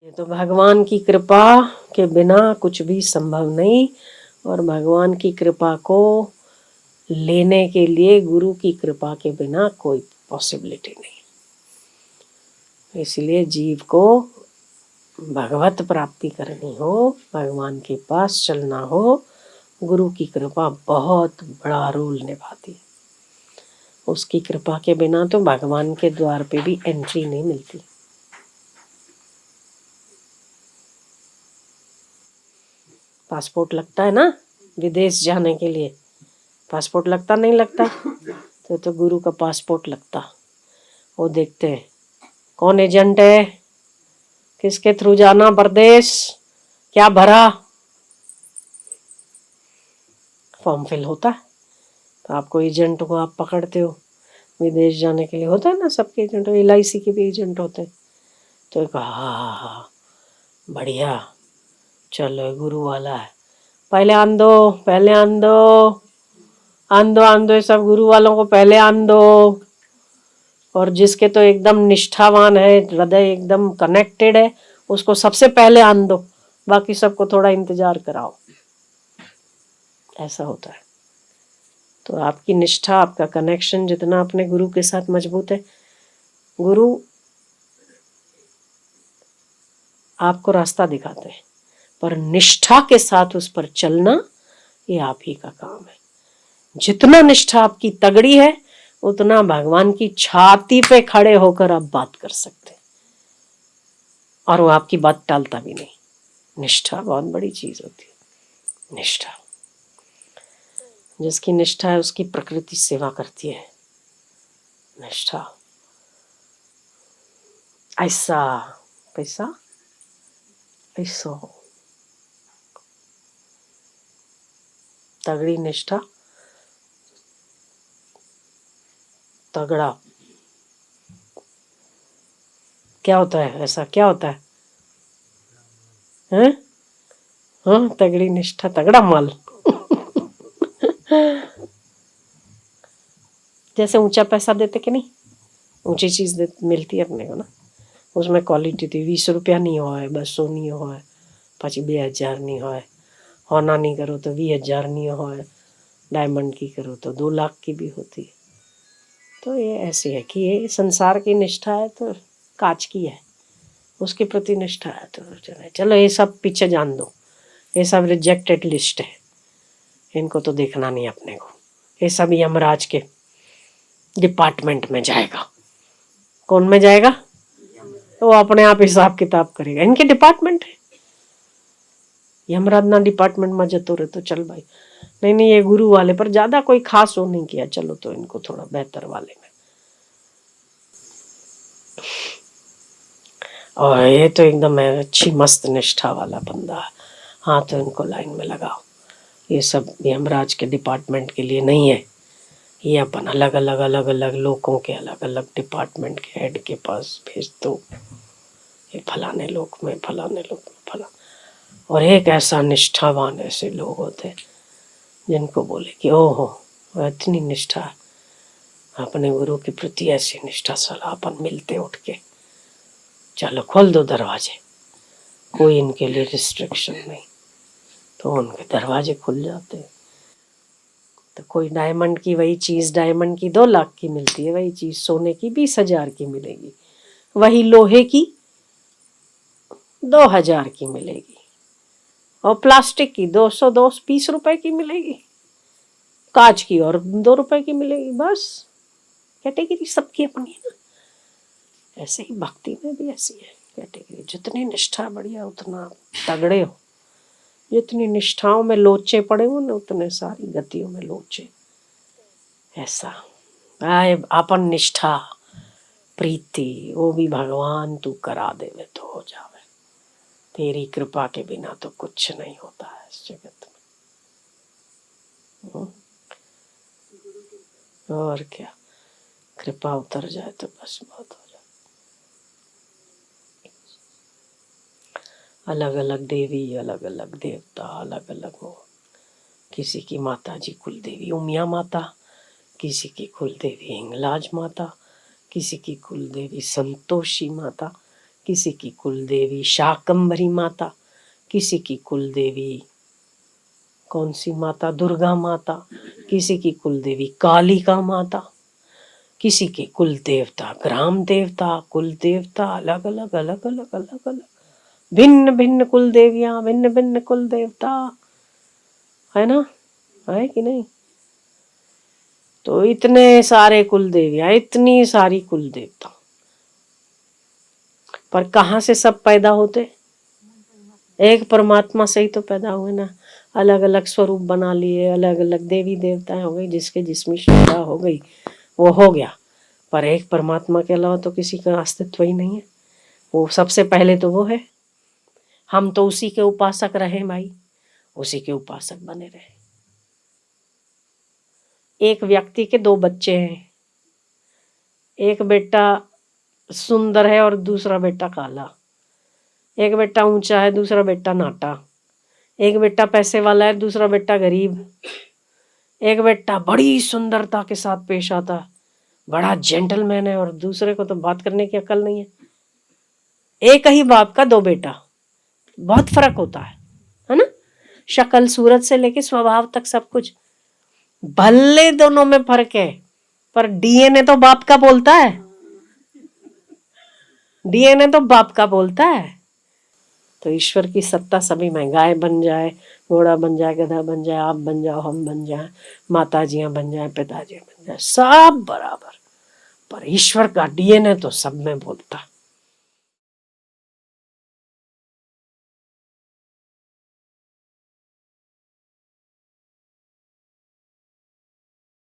ये तो भगवान की कृपा के बिना कुछ भी संभव नहीं, और भगवान की कृपा को लेने के लिए गुरु की कृपा के बिना कोई पॉसिबिलिटी नहीं। इसलिए जीव को भगवत प्राप्ति करनी हो, भगवान के पास चलना हो, गुरु की कृपा बहुत बड़ा रोल निभाती है। उसकी कृपा के बिना तो भगवान के द्वार पे भी एंट्री नहीं मिलती। पासपोर्ट लगता है ना विदेश जाने के लिए, पासपोर्ट लगता नहीं लगता? तो गुरु का पासपोर्ट लगता। वो देखते हैं कौन एजेंट है, किसके थ्रू जाना परदेश, क्या भरा, फॉर्म फिल होता है तो आपको एजेंट को आप पकड़ते हो। विदेश जाने के लिए होता है ना, सबके एजेंट, LIC के भी एजेंट होते हैं। तो कहा हाँ बढ़िया, चलो गुरु वाला है, पहले आन दो, पहले आन दो, आन दो आन दो, ये सब गुरु वालों को पहले आन दो। और जिसके तो एकदम निष्ठावान है, हृदय एकदम कनेक्टेड है, उसको सबसे पहले आन दो, बाकी सबको थोड़ा इंतजार कराओ। ऐसा होता है। तो आपकी निष्ठा, आपका कनेक्शन जितना अपने गुरु के साथ मजबूत है, गुरु आपको रास्ता दिखाते हैं, पर निष्ठा के साथ उस पर चलना ये आप ही का काम है। जितना निष्ठा आपकी तगड़ी है, उतना भगवान की छाती पे खड़े होकर आप बात कर सकते हैं, और वो आपकी बात टालता भी नहीं। निष्ठा बहुत बड़ी चीज होती है। निष्ठा, जिसकी निष्ठा है उसकी प्रकृति सेवा करती है। निष्ठा ऐसा कैसा ऐसा तगड़ी निष्ठा, तगड़ा क्या होता है? ऐसा क्या होता है? हैं? हाँ, तगड़ी निष्ठा तगड़ा माल। जैसे ऊंचा पैसा देते कि नहीं, ऊंची चीज मिलती है अपने को ना, उसमें क्वालिटी थी। 20 रुपया नहीं हो, 200 नहीं हो, પછી 2000 नहीं हो, होना नहीं करो तो 20,000 नहीं हो, डायमंड की करो तो 2 लाख की भी होती है। तो ये ऐसी है कि ये संसार की निष्ठा है तो कांच की है, उसके प्रति निष्ठा है तो चलो ये सब पीछे जान दो, ये सब रिजेक्टेड लिस्ट है, इनको तो देखना नहीं अपने को, ये सब यमराज के डिपार्टमेंट में जाएगा। कौन में जाएगा? वो अपने आप हिसाब किताब करेगा, इनके डिपार्टमेंट है। यमराज ना डिपार्टमेंट में जतो रहे तो चल भाई, नहीं ये गुरु वाले पर ज्यादा कोई खास वो नहीं किया, चलो तो इनको थोड़ा बेहतर वाले में। और ये तो एकदम अच्छी मस्त निष्ठा वाला बंदा है, हाँ तो इनको लाइन में लगाओ। ये सब यमराज के डिपार्टमेंट के लिए नहीं है, ये अपन अलग अलग लोगों के अलग अलग डिपार्टमेंट के हेड के पास भेज दो, ये फलाने लोग में, फलाने लोग में, फला। और एक ऐसा निष्ठावान ऐसे लोग होते हैं जिनको बोले कि ओहो इतनी निष्ठा, अपने गुरु के प्रति ऐसी निष्ठा, सलाह अपन मिलते उठ के चलो खोल दो दरवाजे, कोई इनके लिए रिस्ट्रिक्शन नहीं, तो उनके दरवाजे खुल जाते हैं। तो कोई डायमंड की वही चीज डायमंड की 2 लाख की मिलती है, वही चीज सोने की 20,000 की मिलेगी, वही लोहे की 2,000 की मिलेगी, और प्लास्टिक की 220 रुपए की मिलेगी, कांच की और 2 रुपए की मिलेगी। बस कैटेगरी सबकी अपनी है ना। ऐसे ही भक्ति में भी ऐसी है कैटेगरी, जितनी निष्ठा बढ़िया उतना तगड़े हो, जितनी निष्ठाओं में लोचे पड़े हो ना उतने सारी गतियों में लोचे। ऐसा आए अपन निष्ठा प्रीति, वो भी भगवान तू करा देवे तो हो जावे, तेरी कृपा के बिना तो कुछ नहीं होता है इस जगत में। और क्या, कृपा उतर जाए तो बस बहुत हो जाए। अलग अलग देवी, अलग अलग देवता, अलग अलग हो, किसी की माता जी कुल देवी उमिया माता, किसी की कुल देवी हिंगलाज माता, किसी की कुल देवी संतोषी माता, किसी की कुल देवी शाकंभरी माता, किसी की कुल देवी कौन सी माता, दुर्गा माता, किसी की कुल देवी कालिका माता, किसी के कुल देवता ग्राम देवता, कुल देवता अलग अलग अलग अलग अलग अलग, भिन्न भिन्न कुल देवियां, भिन्न भिन्न कुल देवता, है ना, है कि नहीं। तो इतने सारे कुल देवियां, इतनी सारी कुल देवता, पर कहाँ से सब पैदा होते, एक परमात्मा से ही तो पैदा हुए ना। अलग अलग स्वरूप बना लिए, अलग अलग देवी देवताएं हो गई, जिसके जिसमें श्रद्धा हो गई वो हो गया, पर एक परमात्मा के अलावा तो किसी का अस्तित्व ही नहीं है। वो सबसे पहले तो वो है, हम तो उसी के उपासक रहे भाई, उसी के उपासक बने रहे। एक व्यक्ति के दो बच्चे हैं, एक बेटा सुंदर है और दूसरा बेटा काला, एक बेटा ऊंचा है दूसरा बेटा नाटा, एक बेटा पैसे वाला है दूसरा बेटा गरीब, एक बेटा बड़ी सुंदरता के साथ पेश आता, बड़ा जेंटलमैन है, और दूसरे को तो बात करने की अकल नहीं है। एक ही बाप का दो बेटा, बहुत फर्क होता है ना, शक्ल सूरत से लेके स्वभाव तक सब कुछ, भले दोनों में फर्क है, पर डीएनए तो बाप का बोलता है, डीएनए तो बाप का बोलता है। तो ईश्वर की सत्ता सभी में, गाय बन जाए, घोड़ा बन जाए, गधा बन जाए, आप बन जाओ, हम बन जाए, माताजियां बन जाए, पिताजी बन जाए, सब बराबर, पर ईश्वर का डीएनए तो सब में बोलता है।